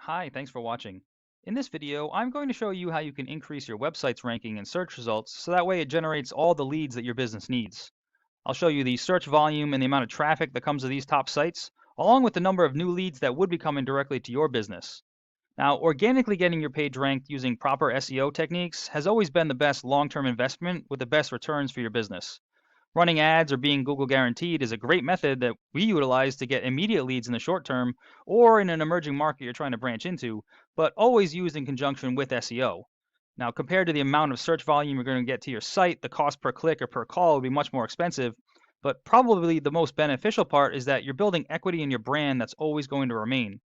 Hi, thanks for watching. In this video, I'm going to show you how you can increase your website's ranking in search results so that way it generates all the leads that your business needs. I'll show you the search volume and the amount of traffic that comes to these top sites, along with the number of new leads that would be coming directly to your business. Now, organically getting your page ranked using proper SEO techniques has always been the best long-term investment with the best returns for your business. Running ads or being Google guaranteed is a great method that we utilize to get immediate leads in the short term or in an emerging market you're trying to branch into, but always used in conjunction with SEO. Now, compared to the amount of search volume you're going to get to your site, the cost per click or per call would be much more expensive. But probably the most beneficial part is that you're building equity in your brand that's always going to remain.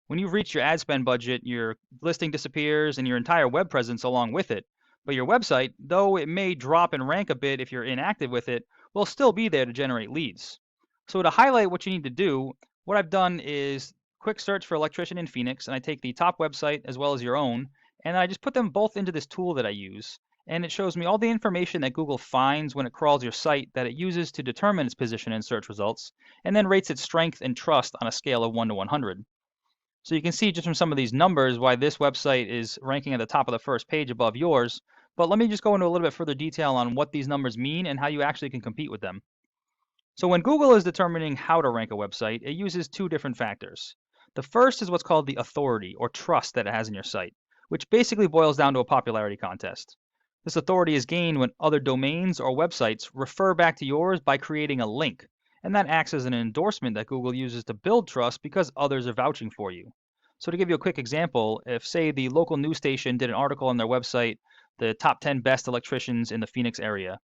When you reach your ad spend budget, your listing disappears and your entire web presence along with it. But your website, though it may drop in rank a bit if you're inactive with it, will still be there to generate leads. So to highlight what you need to do, what I've done is quick search for electrician in Phoenix, and I take the top website as well as your own, and I just put them both into this tool that I use. And it shows me all the information that Google finds when it crawls your site that it uses to determine its position in search results, and then rates its strength and trust on a scale of 1 to 100. So you can see just from some of these numbers why this website is ranking at the top of the first page above yours. But let me just go into a little bit further detail on what these numbers mean and how you actually can compete with them. So when Google is determining how to rank a website, it uses two different factors. The first is what's called the authority or trust that it has in your site, which basically boils down to a popularity contest. This authority is gained when other domains or websites refer back to yours by creating a link, and that acts as an endorsement that Google uses to build trust because others are vouching for you. So to give you a quick example, if say the local news station did an article on their website, the top 10 best electricians in the Phoenix area,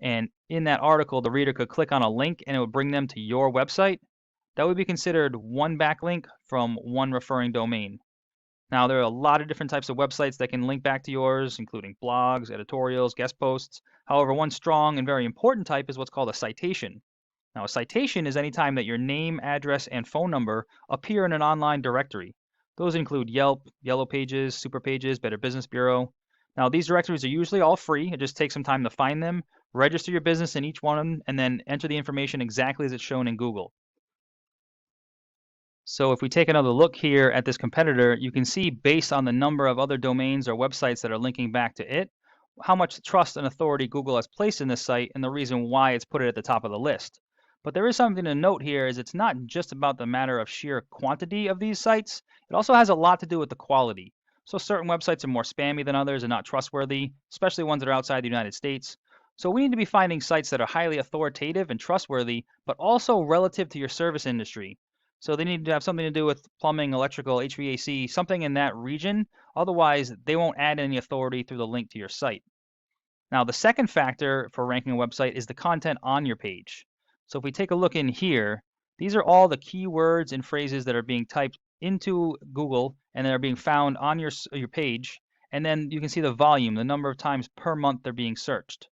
and in that article, the reader could click on a link and it would bring them to your website, that would be considered one backlink from one referring domain. Now, there are a lot of different types of websites that can link back to yours, including blogs, editorials, guest posts. However, one strong and very important type is what's called a citation. Now, a citation is any time that your name, address, and phone number appear in an online directory. Those include Yelp, Yellow Pages, Super Pages, Better Business Bureau. Now, these directories are usually all free. It just takes some time to find them, register your business in each one of them, and then enter the information exactly as it's shown in Google. So if we take another look here at this competitor, you can see based on the number of other domains or websites that are linking back to it, how much trust and authority Google has placed in this site and the reason why it's put it at the top of the list. But there is something to note here is it's not just about the matter of sheer quantity of these sites. It also has a lot to do with the quality. So certain websites are more spammy than others and not trustworthy, especially ones that are outside the United States. So we need to be finding sites that are highly authoritative and trustworthy, but also relative to your service industry. So they need to have something to do with plumbing, electrical, HVAC, something in that region. Otherwise, they won't add any authority through the link to your site. Now, the second factor for ranking a website is the content on your page. So if we take a look in here, these are all the keywords and phrases that are being typed into Google and that are being found on your page. And then you can see the volume, the number of times per month they're being searched.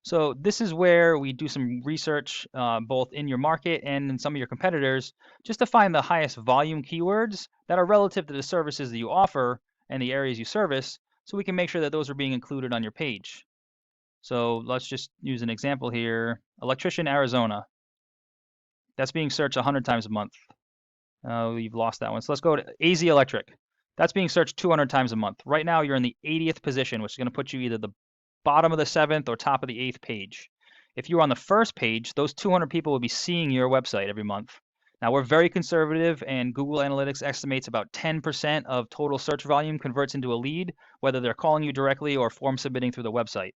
So this is where we do some research both in your market and in some of your competitors just to find the highest volume keywords that are relative to the services that you offer and the areas you service so we can make sure that those are being included on your page. So let's just use an example here. Electrician, Arizona. That's being searched 100 times a month. You've lost that one. So let's go to AZ Electric. That's being searched 200 times a month. Right now, you're in the 80th position, which is going to put you either the bottom of the 7th or top of the 8th page. If you were on the first page, those 200 people would be seeing your website every month. Now, we're very conservative, and Google Analytics estimates about 10% of total search volume converts into a lead, whether they're calling you directly or form submitting through the website.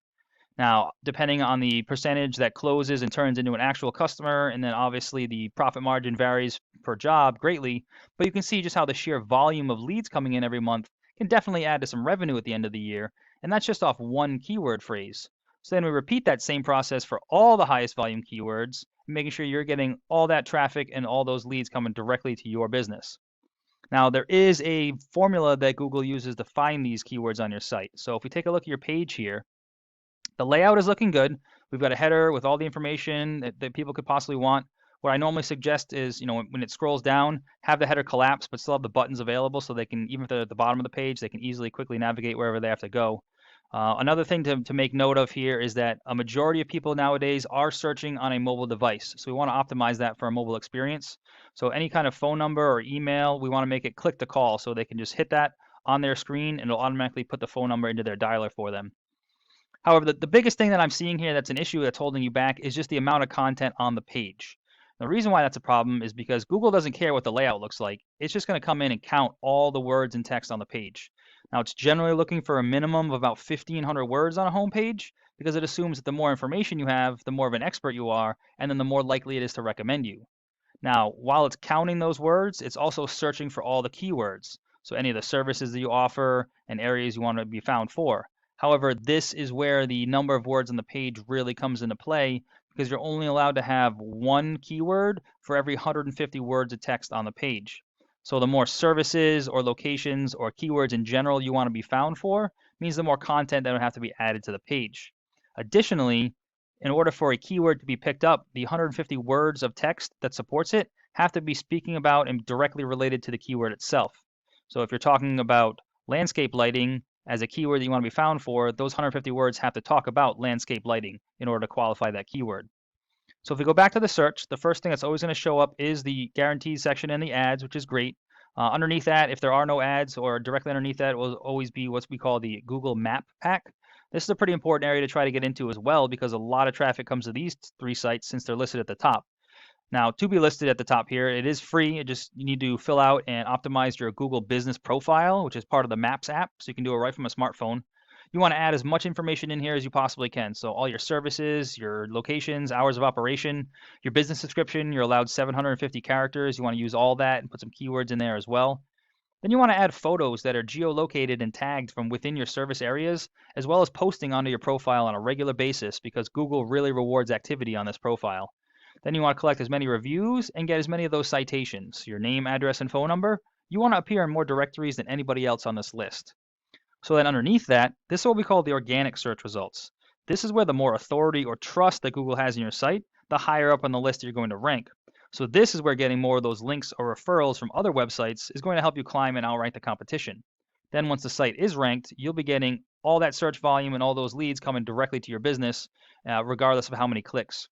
Now, depending on the percentage that closes and turns into an actual customer, and then obviously the profit margin varies per job greatly, but you can see just how the sheer volume of leads coming in every month can definitely add to some revenue at the end of the year, and that's just off one keyword phrase. So then we repeat that same process for all the highest volume keywords, making sure you're getting all that traffic and all those leads coming directly to your business. Now, there is a formula that Google uses to find these keywords on your site. So if we take a look at your page here, the layout is looking good. We've got a header with all the information that people could possibly want. What I normally suggest is, when it scrolls down, have the header collapse, but still have the buttons available so they can, even if they're at the bottom of the page, they can easily quickly navigate wherever they have to go. Another thing to make note of here is that a majority of people nowadays are searching on a mobile device. So we want to optimize that for a mobile experience. So any kind of phone number or email, we want to make it click to call so they can just hit that on their screen and it'll automatically put the phone number into their dialer for them. However, the biggest thing that I'm seeing here that's an issue that's holding you back is just the amount of content on the page. The reason why that's a problem is because Google doesn't care what the layout looks like. It's just going to come in and count all the words and text on the page. Now, it's generally looking for a minimum of about 1,500 words on a home page because it assumes that the more information you have, the more of an expert you are, and then the more likely it is to recommend you. Now, while it's counting those words, it's also searching for all the keywords. So any of the services that you offer and areas you want to be found for. However, this is where the number of words on the page really comes into play because you're only allowed to have one keyword for every 150 words of text on the page. So the more services or locations or keywords in general you want to be found for means the more content that would have to be added to the page. Additionally, in order for a keyword to be picked up, the 150 words of text that supports it have to be speaking about and directly related to the keyword itself. So if you're talking about landscape lighting as a keyword that you want to be found for, those 150 words have to talk about landscape lighting in order to qualify that keyword. So if we go back to the search, the first thing that's always going to show up is the guaranteed section and the ads, which is great. Underneath that, if there are no ads or directly underneath that, will always be what we call the Google Map Pack. This is a pretty important area to try to get into as well because a lot of traffic comes to these three sites since they're listed at the top. Now, to be listed at the top here, it is free. You need to fill out and optimize your Google Business profile, which is part of the Maps app, so you can do it right from a smartphone. You want to add as much information in here as you possibly can. So all your services, your locations, hours of operation, your business description, you're allowed 750 characters. You want to use all that and put some keywords in there as well. Then you want to add photos that are geolocated and tagged from within your service areas, as well as posting onto your profile on a regular basis because Google really rewards activity on this profile. Then you want to collect as many reviews and get as many of those citations, your name, address, and phone number. You want to appear in more directories than anybody else on this list. So then underneath that, this is what we call the organic search results. This is where the more authority or trust that Google has in your site, the higher up on the list you're going to rank. So this is where getting more of those links or referrals from other websites is going to help you climb and outrank the competition. Then once the site is ranked, you'll be getting all that search volume and all those leads coming directly to your business, regardless of how many clicks.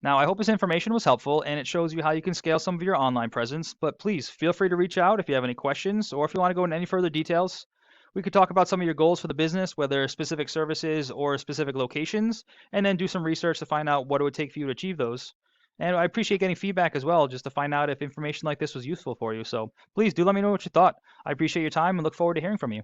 Now, I hope this information was helpful and it shows you how you can scale some of your online presence, but please feel free to reach out if you have any questions or if you want to go into any further details. We could talk about some of your goals for the business, whether specific services or specific locations, and then do some research to find out what it would take for you to achieve those. And I appreciate getting feedback as well, just to find out if information like this was useful for you. So please do let me know what you thought. I appreciate your time and look forward to hearing from you.